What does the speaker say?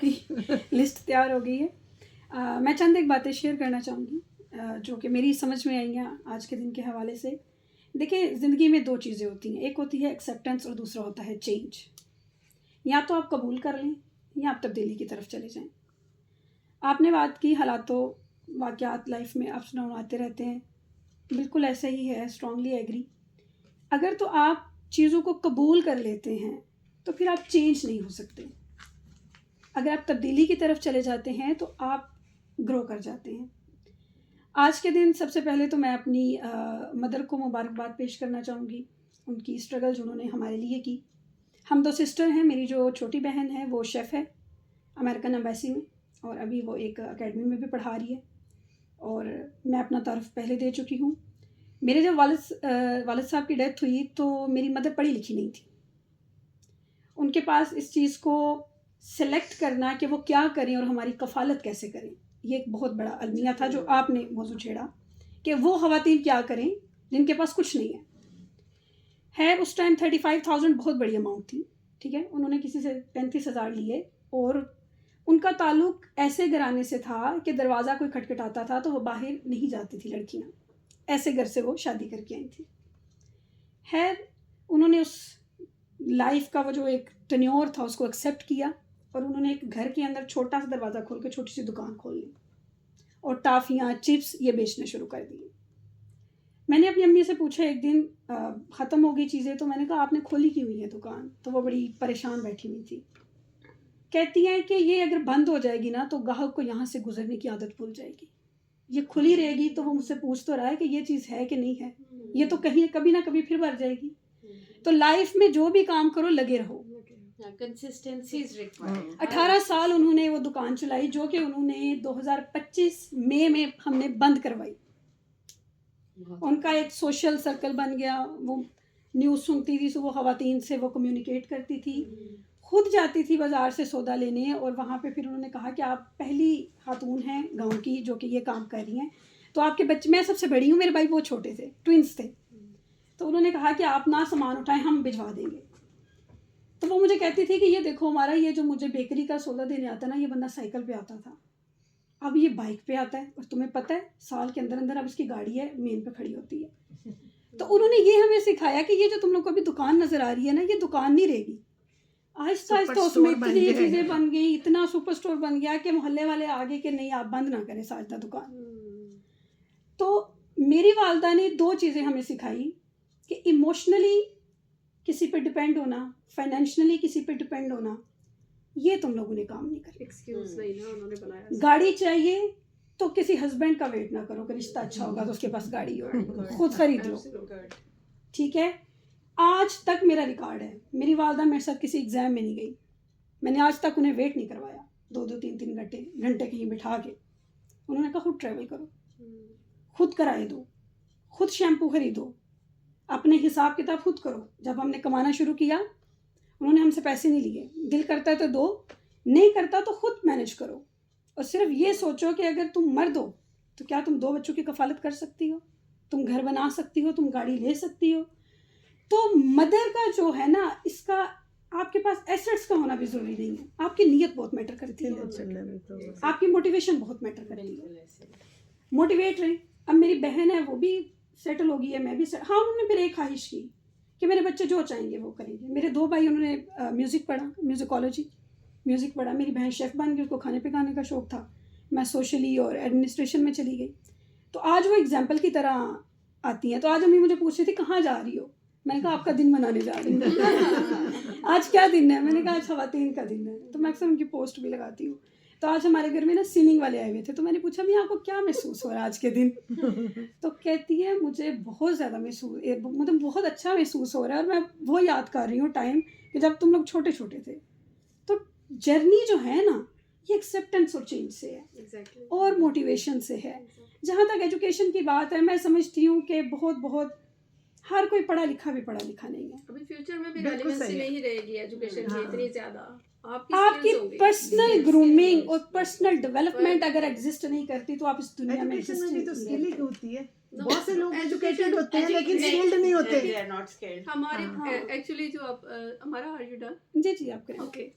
की लिस्ट तैयार हो गई है। मैं चंद एक बातें शेयर करना चाहूँगी जो कि मेरी समझ में आई हैं आज के दिन के हवाले से। देखिए, ज़िंदगी में दो चीज़ें होती हैं, एक होती है एक्सेप्टेंस और दूसरा होता है चेंज। या तो आप कबूल कर लें या आप तब्दीली की तरफ चले जाएं। आपने बात की हालातों वाक़यात लाइफ में अप्स डाउन आते रहते हैं, बिल्कुल ऐसा ही है, स्ट्रांगली एग्री। अगर तो आप चीज़ों को कबूल कर लेते हैं तो फिर आप चेंज नहीं हो सकते। अगर आप तब्दीली की तरफ चले जाते हैं तो आप ग्रो कर जाते हैं। आज के दिन सबसे पहले तो मैं अपनी मदर को मुबारकबाद पेश करना चाहूँगी, उनकी स्ट्रगल जो उन्होंने हमारे लिए की। हम दो सिस्टर हैं, मेरी जो छोटी बहन है वो शेफ़ है अमेरिकन एम्बेसी में, और अभी वो एक एकेडमी में भी पढ़ा रही है, और मैं अपना तारुफ पहले दे चुकी हूँ। मेरे जब वालिद साहब की डेथ हुई तो मेरी मदर पढ़ी लिखी नहीं थी। उनके पास इस चीज़ को सेलेक्ट करना कि वो क्या करें और हमारी कफ़ालत कैसे करें, ये एक बहुत बड़ा अलमिया था जो आपने मौजू छेड़ा कि वो ख़वातीन क्या करें जिनके पास कुछ नहीं है। उस टाइम 35,000 बहुत बड़ी अमाउंट थी, ठीक है। उन्होंने किसी से 35,000 लिए और उनका ताल्लुक़ ऐसे घराने से था कि दरवाज़ा कोई खटखटाता था तो वो बाहर नहीं जाती थी लड़कियाँ, ऐसे घर से वो शादी करके आई थी। उन्होंने उस लाइफ का वो जो एक टेन्योर था उसको एक्सेप्ट किया और उन्होंने एक घर के अंदर छोटा सा दरवाज़ा खोल के छोटी सी दुकान खोल ली और टाफ़ियाँ, चिप्स ये बेचने शुरू कर दिए। मैंने अपनी अम्मी से पूछा एक दिन, ख़त्म हो गई चीज़ें, तो मैंने कहा आपने खोली क्यों हुई है दुकान? तो वो बड़ी परेशान बैठी हुई थी। कहती हैं कि ये अगर बंद हो जाएगी ना तो ग्राहक को यहाँ से गुजरने की आदत भूल जाएगी। ये खुली रहेगी तो वो मुझसे पूछ तो रहा है कि ये चीज़ है कि नहीं है, ये तो कहीं कभी ना कभी फिर भर जाएगी। तो लाइफ में जो भी काम करो लगे रहो, कंसिस्टेंसी इज रिक्वायर्ड। 18 साल उन्होंने वो दुकान चलाई जो कि उन्होंने 2025 मई में हमने बंद करवाई। उनका एक सोशल सर्कल बन गया, वो न्यूज़ सुनती थी, वो ख़वातीन से वो कम्युनिकेट करती थी, खुद जाती थी बाज़ार से सौदा लेने, और वहाँ पे फिर उन्होंने कहा कि आप पहली खातून हैं गांव की जो कि ये काम कर रही हैं, तो आपके बच्चे, मैं सबसे बड़ी हूँ, मेरे भाई बहुत छोटे थे, ट्विंस थे, तो उन्होंने कहा कि आप ना सामान उठाएं, हम भिजवा देंगे। तो वो मुझे कहती थी कि ये देखो हमारा ये जो मुझे बेकरी का सौदा देने आता ना, ये बंदा साइकिल पे आता था, अब ये बाइक पे आता है, और तुम्हें पता है साल के अंदर अंदर अब इसकी गाड़ी है मेन पे खड़ी होती है। तो उन्होंने ये हमें सिखाया कि ये जो तुम लोग को अभी दुकान नज़र आ रही है ना, ये दुकान नहीं रहेगी, आहिस्ता आहिस्ता उसमें इतनी चीज़ें बन गई, इतना सुपर स्टोर बन गया कि मोहल्ले वाले आगे के नहीं आप बंद ना करें साजदा दुकान। तो मेरी वालदा ने दो चीज़ें हमें सिखाई कि इमोशनली किसी पे डिपेंड होना, फाइनेंशियली किसी पे डिपेंड होना, ये तुम लोगों ने काम नहीं करना। एक्सक्यूज नहीं ना उन्होंने बनाया। गाड़ी चाहिए तो किसी हस्बैंड का वेट ना करो कि रिश्ता अच्छा होगा तो उसके पास गाड़ी हो, खुद खरीद लो, ठीक है। आज तक मेरा रिकॉर्ड है, मेरी वालदा मेरे साथ किसी एग्ज़ाम में नहीं गई, मैंने आज तक उन्हें वेट नहीं करवाया 2-2 3-3 घंटे कहीं बिठा के। उन्होंने कहा खुद ट्रैवल करो, खुद किराए दो, खुद शैम्पू खरीदो, अपने हिसाब किताब खुद करो। जब हमने कमाना शुरू किया उन्होंने हमसे पैसे नहीं लिए, दिल करता है तो दो, नहीं करता तो खुद मैनेज करो, और सिर्फ ये सोचो कि अगर तुम मर्द हो तो क्या तुम 2 बच्चों की कफ़ालत कर सकती हो, तुम घर बना सकती हो, तुम गाड़ी ले सकती हो। तो मदर का जो है ना, इसका आपके पास एसेट्स का होना भी ज़रूरी नहीं है, आपकी नीयत बहुत मैटर करती है, आपकी मोटिवेशन बहुत मैटर करती है। मोटिवेट रहे। अब मेरी बहन है वो भी सेटल हो गई है, मैं भी हाँ, उन्होंने फिर एक ख्वाहिश की कि मेरे बच्चे जो चाहेंगे वो करेंगे। मेरे 2 भाई उन्होंने म्यूज़िक पढ़ा, म्यूज़िकोलॉजी म्यूज़िक पढ़ा, मेरी बहन शेफ़ बन गई, उसको खाने पकाने का शौक़ था, मैं सोशली और एडमिनिस्ट्रेशन में चली गई। तो आज वो एग्जाम्पल की तरह आती हैं। तो आज अम्मी मुझे पूछ रही थी कहाँ जा रही हो, मैंने कहा आपका दिन मनाने जा रही हूँ। आज क्या दिन है, मैंने कहा आज ख़वातीन का दिन है, तो मैं अक्सर उनकी पोस्ट भी लगाती हूँ। तो आज हमारे घर में ना सिंगिंग वाले आए हुए थे, तो मैंने पूछा मैं आपको क्या महसूस हो रहा है आज के दिन? तो कहती है मुझे बहुत ज़्यादा मतलब बहुत अच्छा महसूस हो रहा है, और मैं वो याद कर रही हूँ टाइम कि जब तुम लोग छोटे छोटे थे। तो जर्नी जो है ना, ये एक्सेप्टेंस और चेंज से है, और मोटिवेशन से है। जहाँ तक एजुकेशन की बात है, मैं समझती हूँ कि बहुत हर कोई पढ़ा लिखा भी पढ़ा लिखा नहीं है। अभी फ्यूचर में भी रेलेवेंसी नहीं रहेगी एजुकेशन की इतनी ज़्यादा। आपकी पर्सनल ग्रूमिंग और पर्सनल डेवलपमेंट अगर एग्जिस्ट नहीं करती तो आप इस दुनिया में एजुकेशन में भी तो स्किल ही होती है। बहुत से लोग एजुकेटेड होते हैं लेकिन स्किल्ड नहीं होते। हमारे एक्चुअली जो आप हमारा आर यू डन? जी आप करें। ओके।